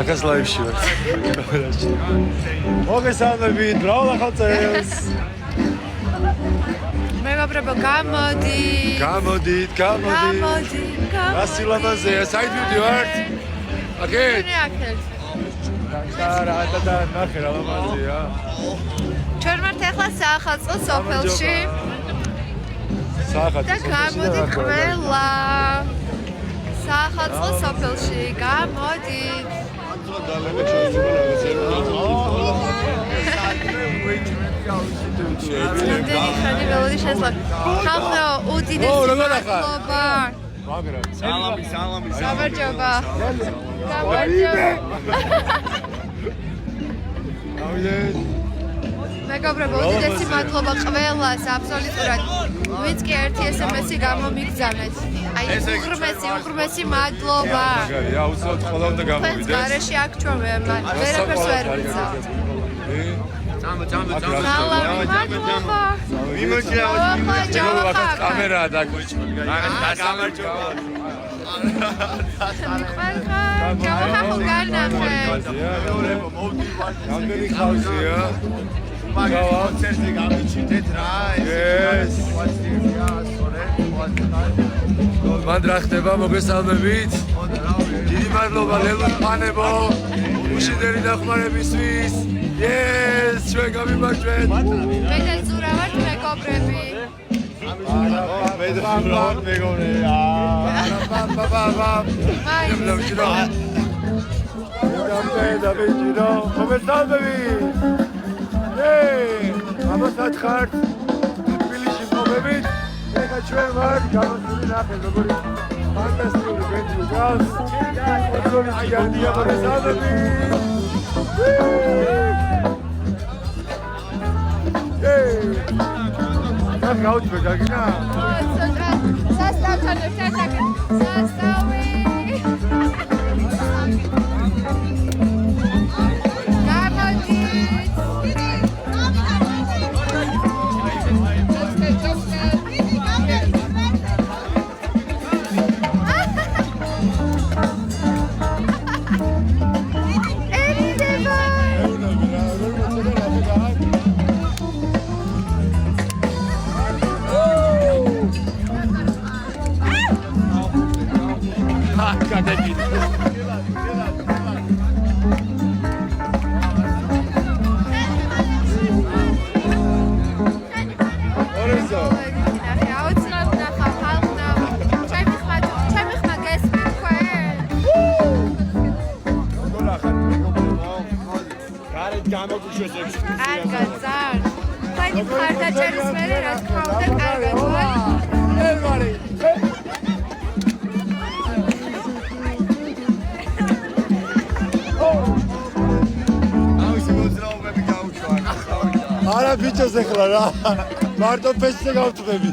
Აკას ლაივში ვარ. კამერაში. მოგესალმებით, ბრავალ ახალ წელს. მეგობრებო, გამოდით. გასილამაზეა, საით მივდივართ? აკეთ? და ნახე რა ლამაზეა. ჩვენ ვართ ახლა საახალწლო სოფელში. და გამოდით ყველა. საახალწლო სოფელში, გამოდით. Ხანი ველოდი შესლებ. ხალხო, უდიდესი მადლობა. სალამი. გამარჯობა. მეგობრებო, უდიდესი მადლობა ყველას, აბსოლუტურად. ვინც კი ერთი SMS-ი გამომიგზავნეთ. აი, უღრმესი მადლობა. რა, უცბად ყველა უნდა გამოვიდეთ. გარეში აქ ჩვენ ვერაფერს ვერ ვიცავ. სალამი, მადლობა. მიმოჭრა კამერაა დაგვიჭრა. გამარჯობა. ჯავახო განახე. რამდენი ხალხია? კონცერტი გამიჩნდეთ რა. ეს. მან რა ხდება, მოგესალმებით. დიდი მადლობა ლელოს ფანებო. უშინდელი დახმარებისთვის. Yes, ჩვენ გამიმარჯვეთ. მე და ზურა ვართ მეგობრები. Как გაუჩვე გაგინა? სასტავთან ერთად სასტავი. არა ბიჭოს ეხლა რა მარტო ფესზე გავწვევი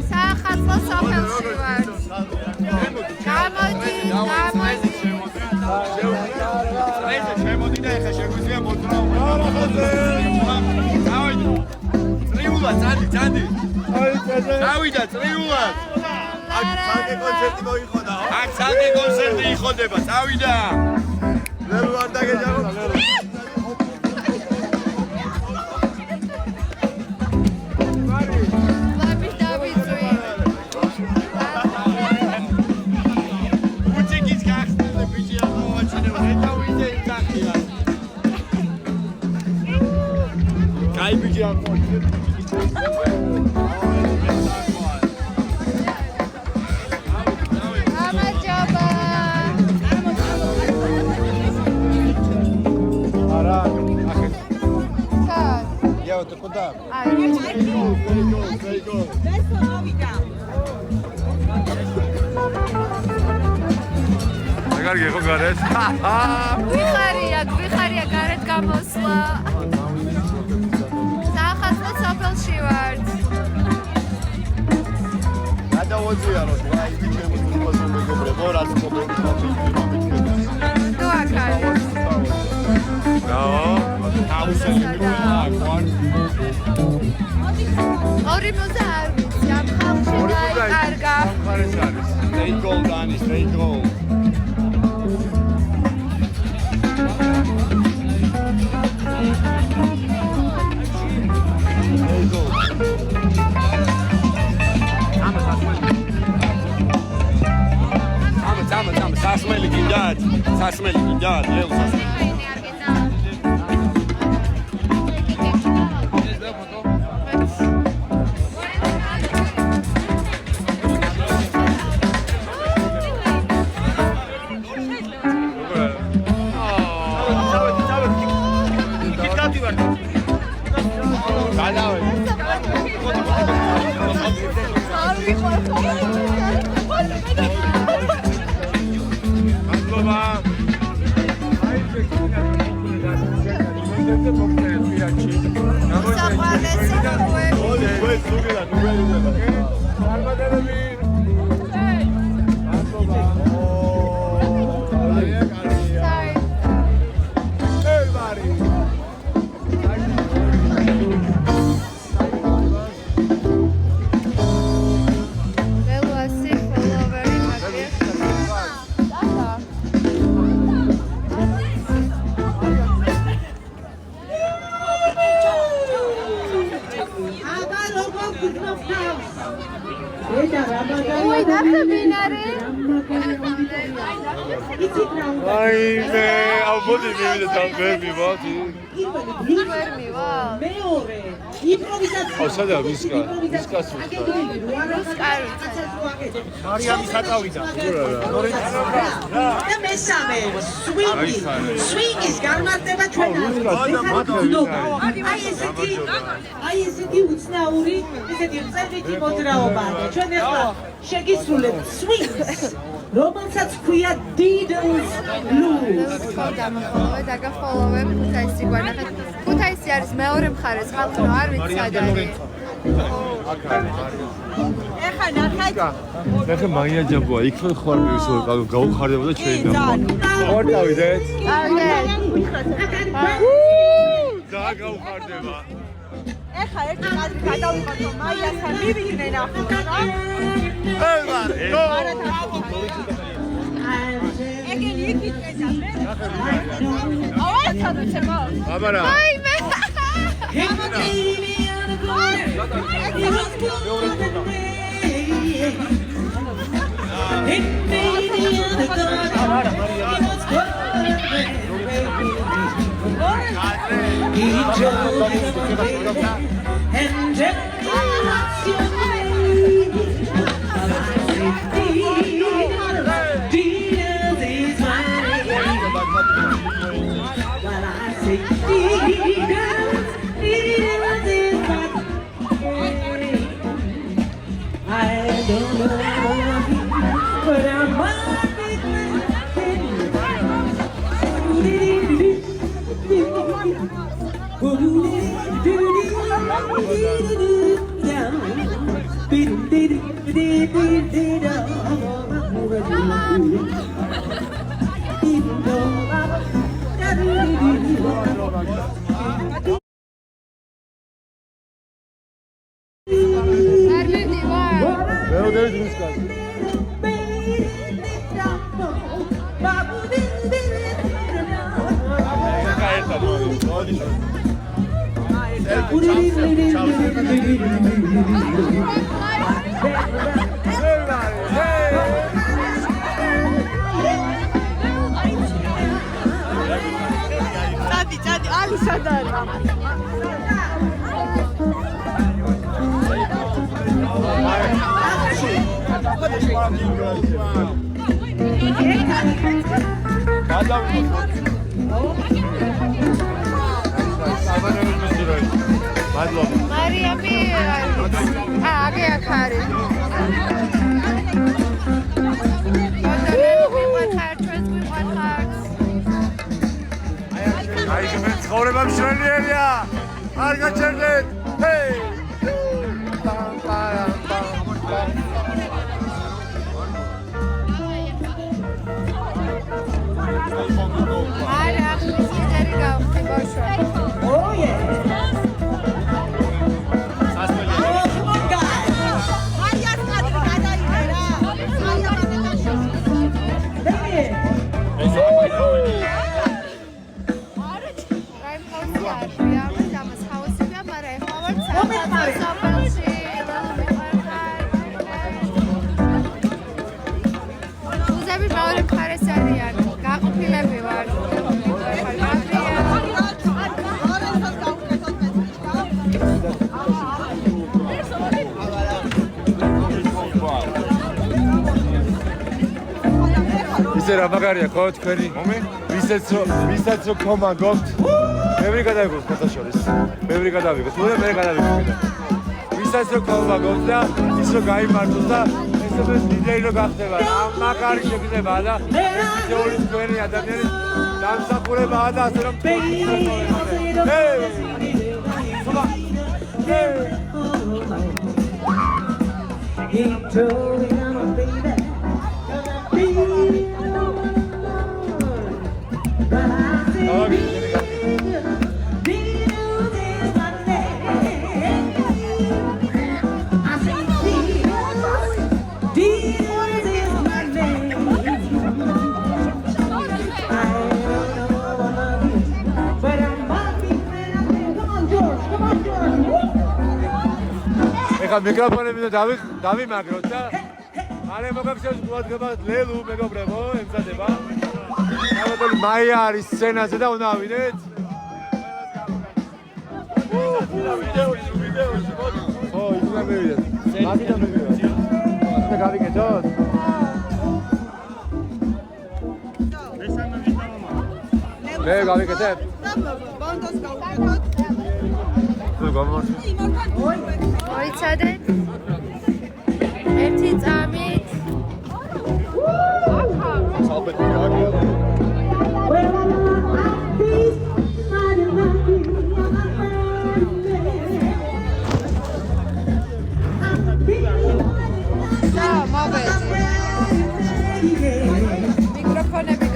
საახალწლო სოფელში ვართ. გამოდით. შემოდი და ეხლა შეგვიძლია მოძრაობა. წრიულად, წადი. დავიდა წრიულად. აქ ცალკე კონცერტი მოიხოდა. აქ ცალკე კონცერტი იხოდება, წავიდა. ლელო არ დაგეჯახო. Ai bici yapma. Ara. Я вот куда? კარგი ხო გარეთ? გვიხარია გარეთ გამოსვლა. საახალწლო სოფელში ვართ. გადავოძიაროთ, აი ბიჭები თვითონ მეგობრებო, რაც მოგებთ. დოაკარი. რაო? თავისელი მიგონა ვარ. ორი მუზა არ ვიცი, ამ ხალხში დაიკარგა. ხარეს არის. straight goal, Danny, straight goal. სასმელი გინდათ, სასმელი გინდათ, ლელ სასმელი. სადა ვისკას მარიამის ატავიდა და მესამე სვინგის განმარტება ჩვენ აი ესეთი უცნაური ესეთი წებითი მოძრაობაა ჩვენ ახლა შეგისრულებთ სვინგს რომელსაც ქვია Diddles Blues. დაგაფოლოვებ ქუთაისი გვანახეთ. ქუთაისი არის მეორე მხარე, ხალხო არ ვიცი სად არის. ეხლა ნახეთ. ნახე მაია ჯაბოა, იქ ხარ მივისო გაუხარდებოდა ჩვენი და. ორ დავიდეთ. და გაუხარდება. ეხლა ერთი კადრი გადავიღოთ რომ მაიასთან მივიდნენ ახლა რა. ეგენი იქითკეცა მე. ავაი სადაცემო. აბარა. აი მე. მარიამი აგე აქ არის. აი მე ცხოვრება მშვენიერია. არ გაჩერდეთ. ჰეი. არა, ახლის ლიდერი გავხდი ბავშვი. Oh yeah. სასმელი. Oh my god. ისე რა მაგარია ხო თქვენი ვისაც რო ქომა გქონთ ბევრი გადავიღოთ ფოტოშორის ბევრი გადავიღოთ მე გადავიღოთ ვისაც რო ქომა გქონთ და ის რო გაიმართოს და ეს DJ რო გახდება რა მაგარი შეგდება და ეს ვიდეოი თქვენი ადამიანის დამსახურებაა და ასე რომ ეხლა მიკროფონები და დავიმაგროთ და მალე მოგაქცევს ყურადღება ლელუ მეგობრებო ემზადება გამოდელი მაია არის სცენაზე და უნდა ავიდეთ ვიდეოში ხო იქნა მივიდეთ მაგიდან მივიდეთ და გავიკეთოთ მე გავიკეთებ ბონდოს გავუკეთოთ თუ გამომართი მოიცადეთ ერთი წამით საბეთი აგია და მოვედი მიკროფონები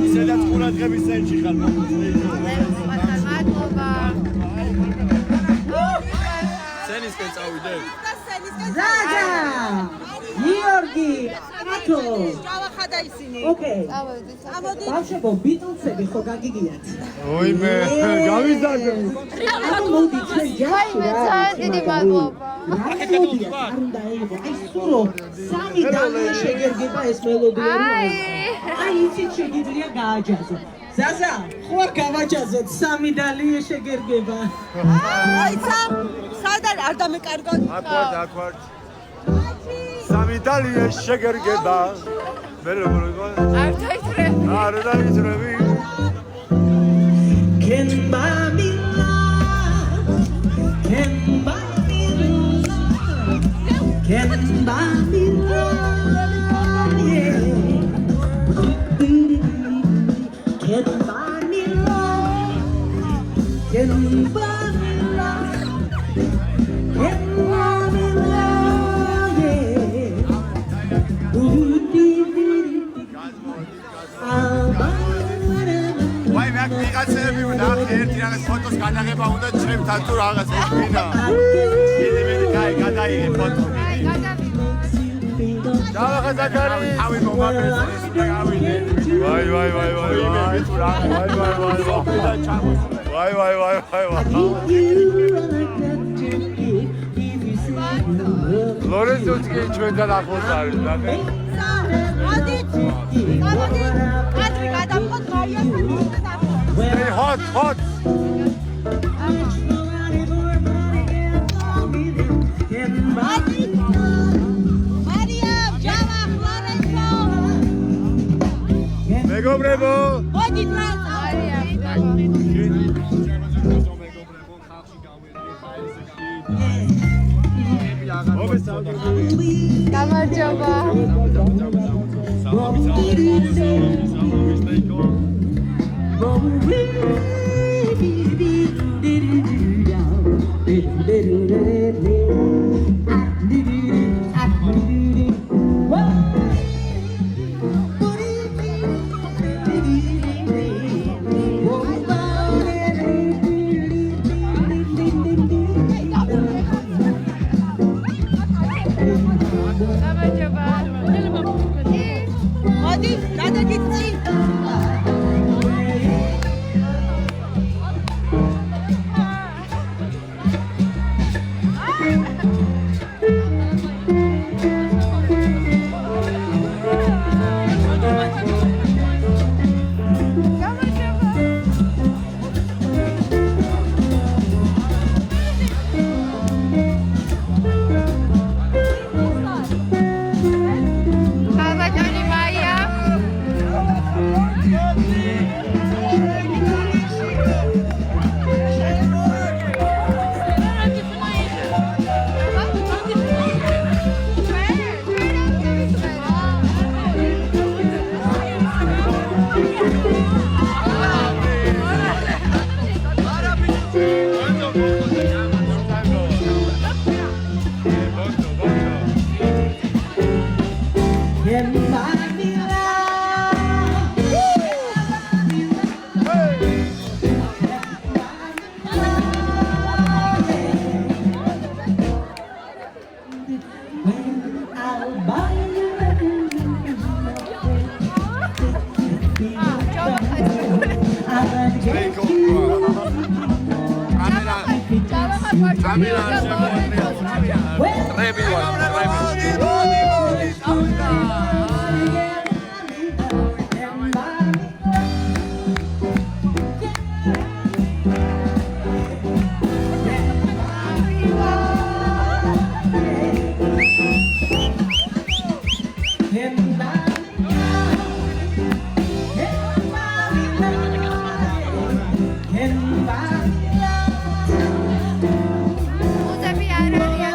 ისედაც ყურადღების ცენტრში ხარ სცენისკენ წავიდე ზაჯა გიორგი ათო ჯავახადა ისინი ოკეი წავედით ბავშვებო ბიტლსები ხო გაგიგიათ ოიმე გავიზარდე ანუ მოდი ჩვენ ჯაში მე ძალიან დიდი მადლობა მელოდია არ უნდა იყო აი სულო სამი დალია შეგერგება ეს მელოდია აი იცით შეგიძლია გააჯაზო ზაზა ხო არ გავაჯაზოთ სამი დალია შეგერგება აიცა სადარ არ დამეკარგოთ აკვარ სამი დალია შეგერგება მე როგორ იყო არ დაიძრები არ დაიძრები can buy me love can buy me love can buy me love yeah can buy me love can buy me love can buy me love yeah ვაი მე ვიღაცები ვნახე ერთი რაღაც ფოტოს განაღება უნდა ჩემთან თუ რაღაც ეფინა მე კაი გადაიღე ფოტო დავახა ზაქარი თავი მომაბეზეს და გავიდე ვაი ლორენცოც კი ჩვენთან ახლოს არის ნახე მოდით კადრი გადავყოთ მარიასთან Hey, hot. მარია ჯავა ლორენცო მეგობრებო მოდით რა გამარჯობა მოდი გადაგიწი მუზები არ არიან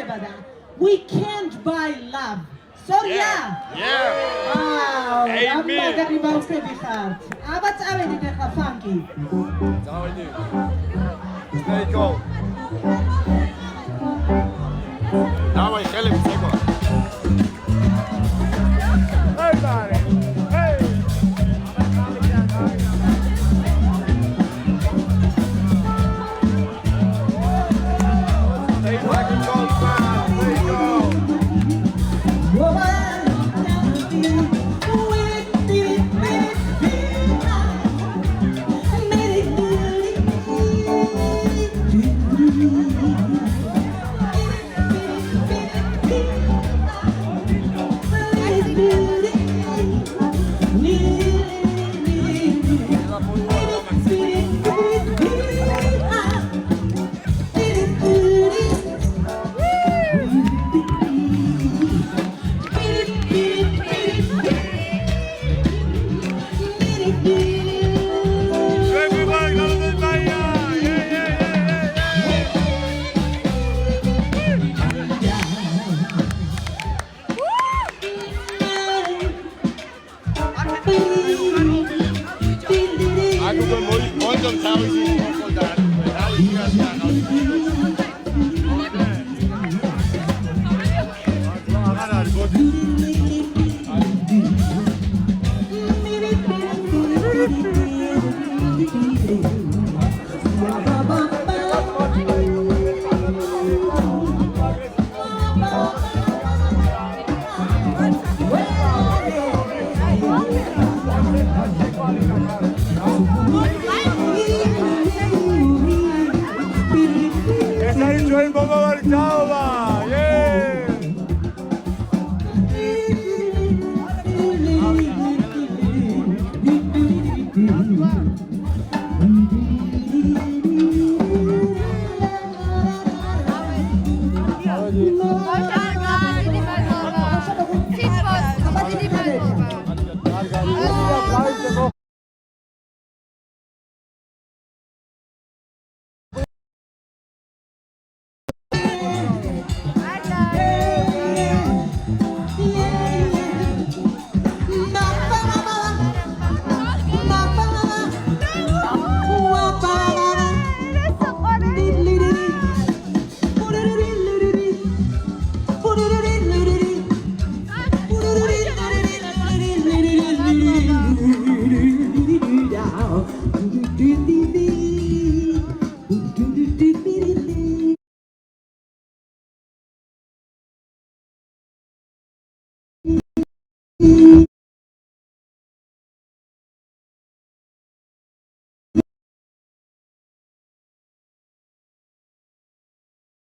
და We can't buy love. Sorry, yeah. Amen. აბა წავედით ახლა ფანკი. წავედი. Stay calm. დავაი ხელები წეგვა. Hey, buddy. Hey. Stay back and go, man. There you go. Everybody go to the Bahia. I could go more on time.